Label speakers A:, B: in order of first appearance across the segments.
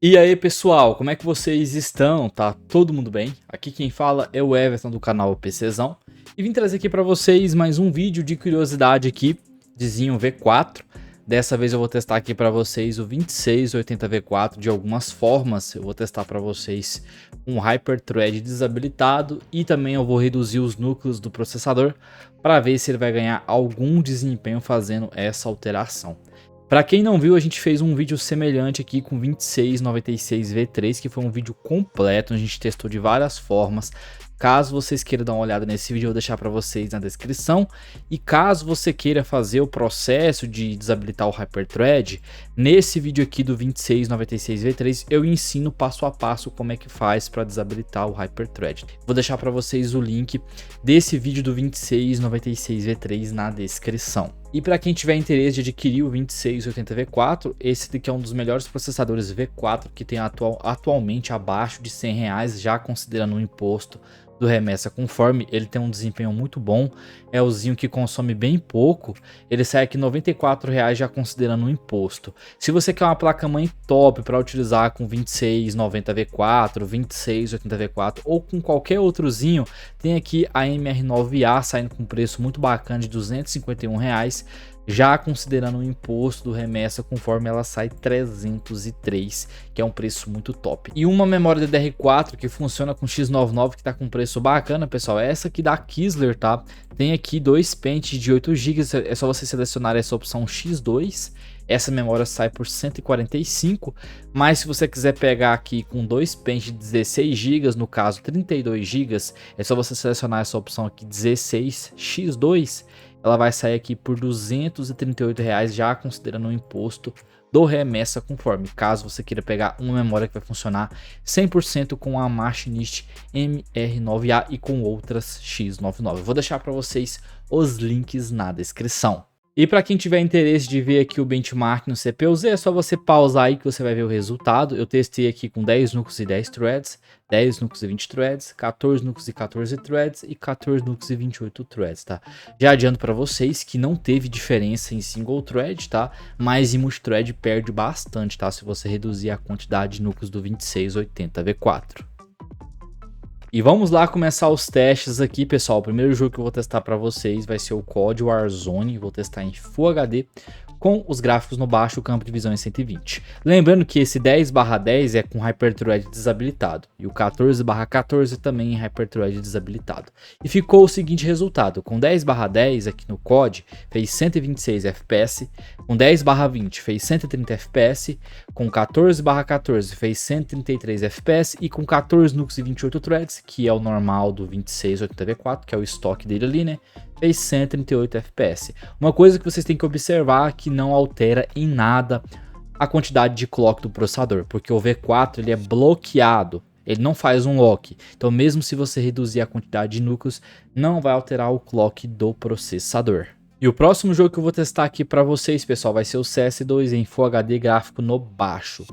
A: E aí pessoal, como é que vocês estão? Tá todo mundo bem? Aqui quem fala é o Everton do canal PCzão e vim trazer aqui para vocês mais um vídeo de curiosidade aqui de Zinho V4. Dessa vez eu vou testar aqui para vocês o 2680 V4 de algumas formas. Eu vou testar para vocês um Hyperthread desabilitado e também eu vou reduzir os núcleos do processador para ver se ele vai ganhar algum desempenho fazendo essa alteração. Para quem não viu, a gente fez um vídeo semelhante aqui com 2696 V3, que foi um vídeo completo, a gente testou de várias formas. Caso vocês queiram dar uma olhada nesse vídeo, eu vou deixar para vocês na descrição. E caso você queira fazer o processo de desabilitar o Hyperthread, nesse vídeo aqui do 2696 V3, eu ensino passo a passo como é que faz para desabilitar o Hyperthread. Vou deixar para vocês o link desse vídeo do 2696 V3 na descrição. E para quem tiver interesse de adquirir o 2680 V4, esse daqui é um dos melhores processadores V4 que tem atualmente abaixo de R$100, já considerando o imposto do remessa conforme. Ele tem um desempenho muito bom, é o Zinho que consome bem pouco, ele sai aqui R$94 já considerando o imposto. Se você quer uma placa-mãe top para utilizar com 2690 V4, 2680 V4 ou com qualquer outro Zinho, tem aqui a MR9A saindo com um preço muito bacana de R$251, já considerando o imposto do remessa conforme ela sai 303, que é um preço muito top. E uma memória DDR4 que funciona com X99 que tá com preço bacana, pessoal, é essa aqui da Kizler, tá? Tem aqui dois pentes de 8 GB, é só você selecionar essa opção X2. Essa memória sai por 145, mas se você quiser pegar aqui com dois pentes de 16 GB, no caso 32 GB, é só você selecionar essa opção aqui 16X2, ela vai sair aqui por R$238, já considerando o imposto do remessa conforme, caso você queira pegar uma memória que vai funcionar 100% com a Machinist MR9A e com outras X99. Eu vou deixar para vocês os links na descrição. E para quem tiver interesse de ver aqui o benchmark no CPU-Z, é só você pausar aí que você vai ver o resultado. Eu testei aqui com 10 núcleos e 10 threads, 10 núcleos e 20 threads, 14 núcleos e 14 threads e 14 núcleos e 28 threads, tá? Já adianto para vocês que não teve diferença em single thread, tá? Mas em multithread perde bastante, tá? Se você reduzir a quantidade de núcleos do 2680 V4. E vamos lá começar os testes aqui, pessoal. O primeiro jogo que eu vou testar para vocês vai ser o COD Warzone. Vou testar em Full HD com os gráficos no baixo, campo de visão em 120. Lembrando que esse 10/10 é com Hyperthread desabilitado e o 14/14 também em Hyperthread desabilitado. E ficou o seguinte resultado: com 10/10 aqui no COD fez 126 FPS, com 10/20 fez 130 FPS, com 14/14 fez 133 FPS e com 14 núcleos e 28 threads, que é o normal do 2680 V4, que é o estoque dele ali, né? Fez 138 FPS. Uma coisa que vocês têm que observar é que não altera em nada a quantidade de clock do processador, porque o V4 ele é bloqueado, ele não faz um lock. Então mesmo se você reduzir a quantidade de núcleos, não vai alterar o clock do processador. E o próximo jogo que eu vou testar aqui para vocês, pessoal, vai ser o CS2 em Full HD gráfico no baixo.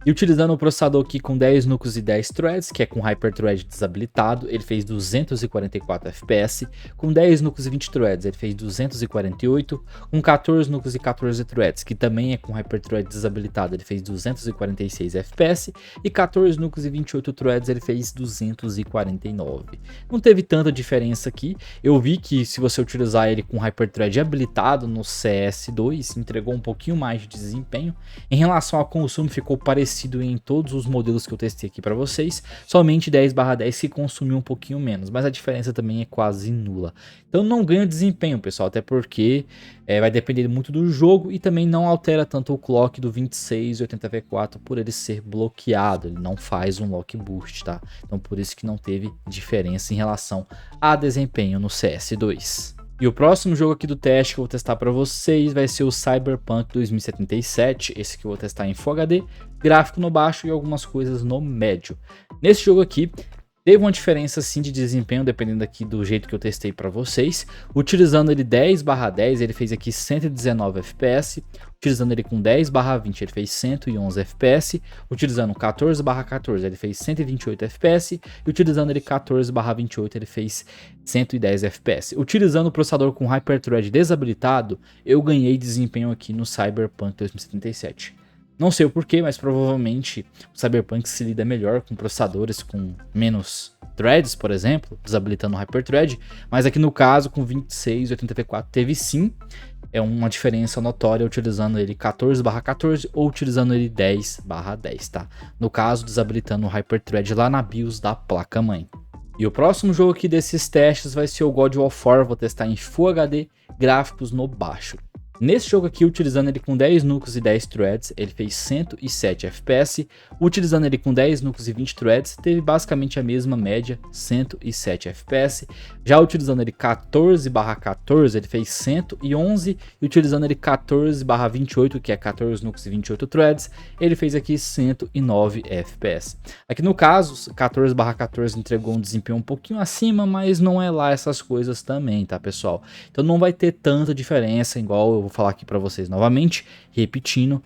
A: E utilizando o processador aqui com 10 núcleos e 10 threads, que é com Hyperthread desabilitado, ele fez 244 FPS. Com 10 núcleos e 20 threads, ele fez 248. Com 14 núcleos e 14 threads, que também é com Hyperthread desabilitado, ele fez 246 FPS. E 14 núcleos e 28 threads, ele fez 249. Não teve tanta diferença aqui. Eu vi que se você utilizar ele com Hyperthread habilitado no CS2, entregou um pouquinho mais de desempenho. Em relação ao consumo, ficou parecido em todos os modelos que eu testei aqui para vocês, somente 10/10 que consumiu um pouquinho menos, mas a diferença também é quase nula. Então não ganha desempenho, pessoal, até porque vai depender muito do jogo e também não altera tanto o clock do 2680 V4 por ele ser bloqueado, ele não faz um lock boost, tá? Então por isso que não teve diferença em relação a desempenho no CS2. E o próximo jogo aqui do teste que eu vou testar para vocês vai ser o Cyberpunk 2077, esse que eu vou testar em Full HD, gráfico no baixo e algumas coisas no médio. Nesse jogo aqui, teve uma diferença sim de desempenho, dependendo aqui do jeito que eu testei para vocês. Utilizando ele 10/10, ele fez aqui 119 FPS. Utilizando ele com 10/20, ele fez 111 FPS. Utilizando 14/14, ele fez 128 FPS. E utilizando ele 14/28, ele fez 110 FPS. Utilizando o processador com Hyperthread desabilitado, eu ganhei desempenho aqui no Cyberpunk 2077. Não sei o porquê, mas provavelmente o Cyberpunk se lida melhor com processadores com menos threads, por exemplo, desabilitando o Hyperthread, mas aqui no caso com 2680v4 teve sim uma diferença notória utilizando ele 14/14 ou utilizando ele 10/10, tá? No caso, desabilitando o Hyperthread lá na BIOS da placa-mãe. E o próximo jogo aqui desses testes vai ser o God of War, vou testar em Full HD, gráficos no baixo. Nesse jogo aqui, utilizando ele com 10 núcleos e 10 threads, ele fez 107 FPS. Utilizando ele com 10 núcleos e 20 threads, teve basicamente a mesma média, 107 FPS. Já utilizando ele 14/14, ele fez 111. E utilizando ele 14/28, que é 14 núcleos e 28 threads, ele fez aqui 109 FPS. Aqui no caso, 14/14 entregou um desempenho um pouquinho acima, mas não é lá essas coisas também, tá, pessoal? Então não vai ter tanta diferença, igual eu vou falar aqui para vocês novamente, repetindo,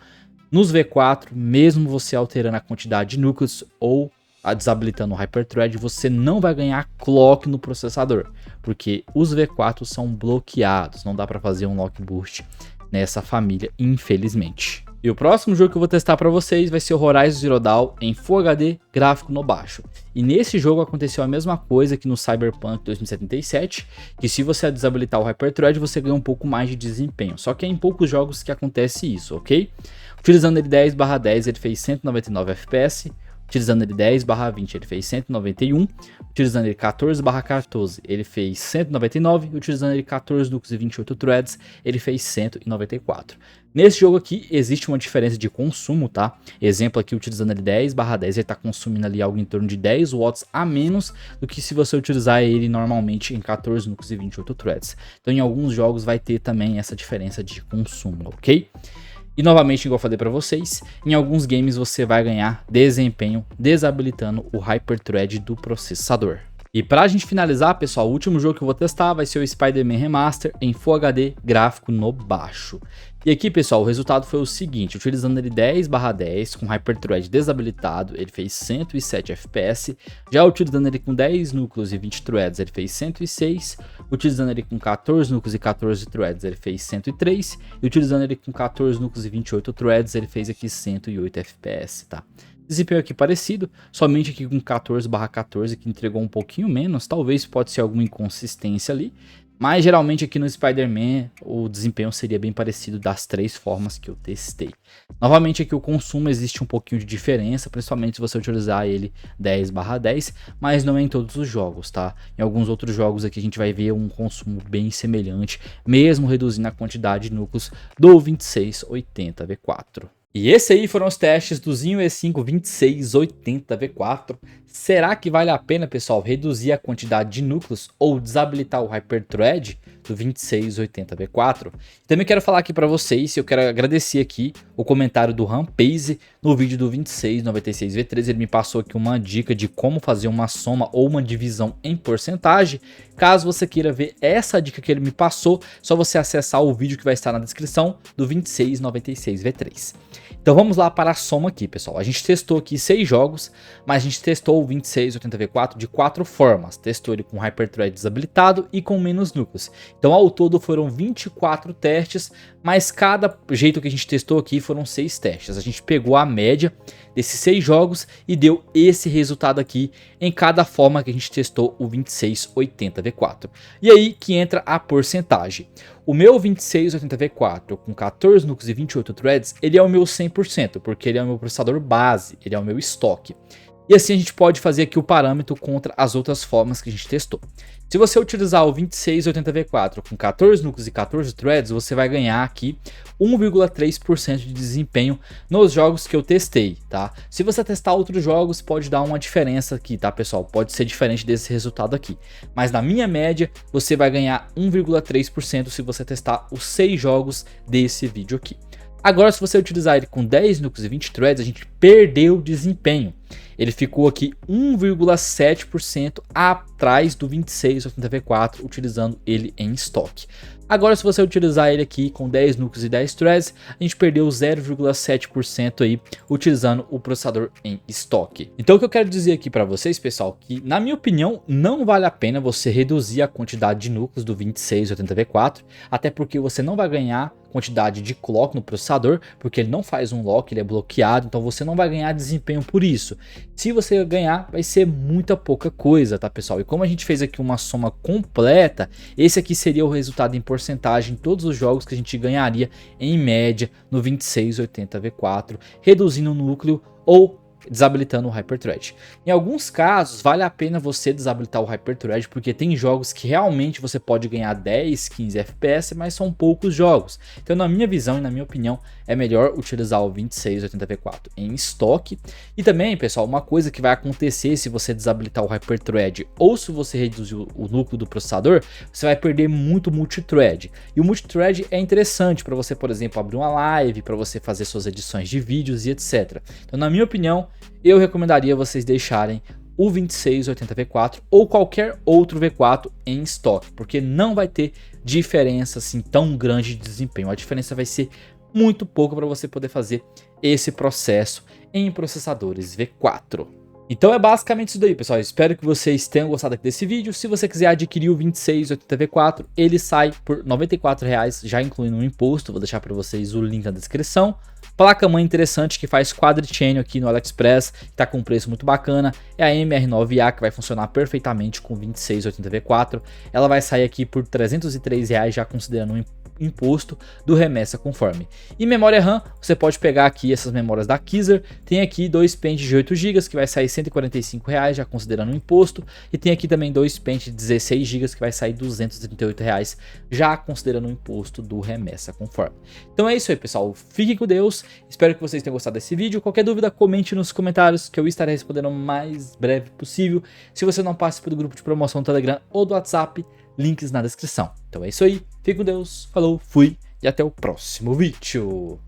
A: nos V4, mesmo você alterando a quantidade de núcleos ou desabilitando o Hyperthread, você não vai ganhar clock no processador, porque os V4 são bloqueados, não dá para fazer um lock boost nessa família, infelizmente. E o próximo jogo que eu vou testar para vocês vai ser o Horizon Zero Dawn em Full HD, gráfico no baixo. E nesse jogo aconteceu a mesma coisa que no Cyberpunk 2077, que se você desabilitar o Hyperthread, você ganha um pouco mais de desempenho. Só que é em poucos jogos que acontece isso, ok? Utilizando ele 10/10, ele fez 199 FPS. Utilizando ele 10/20, ele fez 191. Utilizando ele 14/14, ele fez 199. Utilizando ele 14 núcleos e 28 threads, ele fez 194. Nesse jogo aqui, existe uma diferença de consumo, tá? Exemplo aqui, utilizando ele 10/10, ele está consumindo ali algo em torno de 10 watts a menos do que se você utilizar ele normalmente em 14 núcleos e 28 threads. Então, em alguns jogos vai ter também essa diferença de consumo, ok? E novamente, igual eu falei para vocês, em alguns games você vai ganhar desempenho desabilitando o Hyperthread do processador. E pra gente finalizar, pessoal, o último jogo que eu vou testar vai ser o Spider-Man Remaster em Full HD, gráfico no baixo. E aqui, pessoal, o resultado foi o seguinte, utilizando ele 10/10 com Hyperthread desabilitado, ele fez 107 FPS, já utilizando ele com 10 núcleos e 20 threads, ele fez 106, utilizando ele com 14 núcleos e 14 threads, ele fez 103, e utilizando ele com 14 núcleos e 28 threads, ele fez aqui 108 FPS, tá? Desempenho aqui parecido, somente aqui com 14/14, que entregou um pouquinho menos, talvez pode ser alguma inconsistência ali, mas geralmente aqui no Spider-Man o desempenho seria bem parecido das três formas que eu testei. Novamente aqui o consumo existe um pouquinho de diferença, principalmente se você utilizar ele 10/10, mas não é em todos os jogos, tá? Em alguns outros jogos aqui a gente vai ver um consumo bem semelhante, mesmo reduzindo a quantidade de núcleos do 2680V4. E esse aí foram os testes do Zinho E5 2680V4. Será que vale a pena, pessoal, reduzir a quantidade de núcleos ou desabilitar o Hyperthread do 2680V4? Também quero falar aqui para vocês, eu quero agradecer aqui o comentário do Rampaze no vídeo do 2696V3. Ele me passou aqui uma dica de como fazer uma soma ou uma divisão em porcentagem. Caso você queira ver essa dica que ele me passou, só você acessar o vídeo que vai estar na descrição do 2696V3. Então vamos lá para a soma aqui, pessoal. A gente testou aqui 6 jogos, mas a gente testou o 2680V4 de 4 formas. Testou ele com Hyperthread desabilitado e com menos núcleos. Então ao todo foram 24 testes, mas cada jeito que a gente testou aqui foram 6 testes. A gente pegou a média desses 6 jogos e deu esse resultado aqui em cada forma que a gente testou o 2680V4. E aí que entra a porcentagem. O meu 2680V4 com 14 núcleos e 28 threads, ele é o meu 100%, porque ele é o meu processador base, ele é o meu estoque. E assim a gente pode fazer aqui o parâmetro contra as outras formas que a gente testou. Se você utilizar o 2680V4 com 14 núcleos e 14 threads, você vai ganhar aqui 1,3% de desempenho nos jogos que eu testei, tá? Se você testar outros jogos, pode dar uma diferença aqui, tá, pessoal? Pode ser diferente desse resultado aqui. Mas na minha média, você vai ganhar 1,3% se você testar os 6 jogos desse vídeo aqui. Agora, se você utilizar ele com 10 núcleos e 20 threads, a gente perdeu desempenho. Ele ficou aqui 1,7% atrás do 2680V4, utilizando ele em estoque. Agora, se você utilizar ele aqui com 10 núcleos e 10 threads, a gente perdeu 0,7% aí utilizando o processador em estoque. Então o que eu quero dizer aqui para vocês, pessoal, que na minha opinião não vale a pena você reduzir a quantidade de núcleos do 2680V4, até porque você não vai ganhar quantidade de clock no processador, porque ele não faz um lock, ele é bloqueado, então você não vai ganhar desempenho por isso. Se você ganhar, vai ser muita pouca coisa, tá, pessoal? E como a gente fez aqui uma soma completa, esse aqui seria o resultado em porcentagem em todos os jogos que a gente ganharia em média no 2680V4, reduzindo o núcleo ou desabilitando o Hyperthread. Em alguns casos vale a pena você desabilitar o Hyperthread, porque tem jogos que realmente você pode ganhar 10, 15 FPS, mas são poucos jogos. Então na minha visão e na minha opinião é melhor utilizar o 2680V4 em estoque. E também, pessoal, uma coisa que vai acontecer se você desabilitar o Hyperthread ou se você reduzir o núcleo do processador, você vai perder muito multithread. E o multithread é interessante para você, por exemplo, abrir uma live, para você fazer suas edições de vídeos e etc. Então na minha opinião, eu recomendaria vocês deixarem o 2680V4 ou qualquer outro V4 em estoque, porque não vai ter diferença assim tão grande de desempenho. A diferença vai ser muito pouco para você poder fazer esse processo em processadores V4. Então é basicamente isso daí, pessoal. Espero que vocês tenham gostado aqui desse vídeo. Se você quiser adquirir o 2680V4, ele sai por R$ 94,00, já incluindo o imposto. Vou deixar para vocês o link na descrição. Placa-mãe interessante que faz quadrichênio aqui no AliExpress, que está com um preço muito bacana. É a MR9A, que vai funcionar perfeitamente com 2680V4. Ela vai sair aqui por R$ 303,00, já considerando o imposto do remessa conforme. E memória RAM, você pode pegar aqui essas memórias da Kizer, tem aqui dois pentes de 8 GB que vai sair R$ 145,00, já considerando o imposto, e tem aqui também dois pentes de 16 GB que vai sair R$ 238,00, já considerando o imposto do remessa conforme. Então é isso aí, pessoal, fiquem com Deus, espero que vocês tenham gostado desse vídeo. Qualquer dúvida, comente nos comentários que eu estarei respondendo o mais breve possível. Se você não participa do grupo de promoção do Telegram ou do WhatsApp, links na descrição. Então é isso aí, fique com Deus, falou, fui e até o próximo vídeo.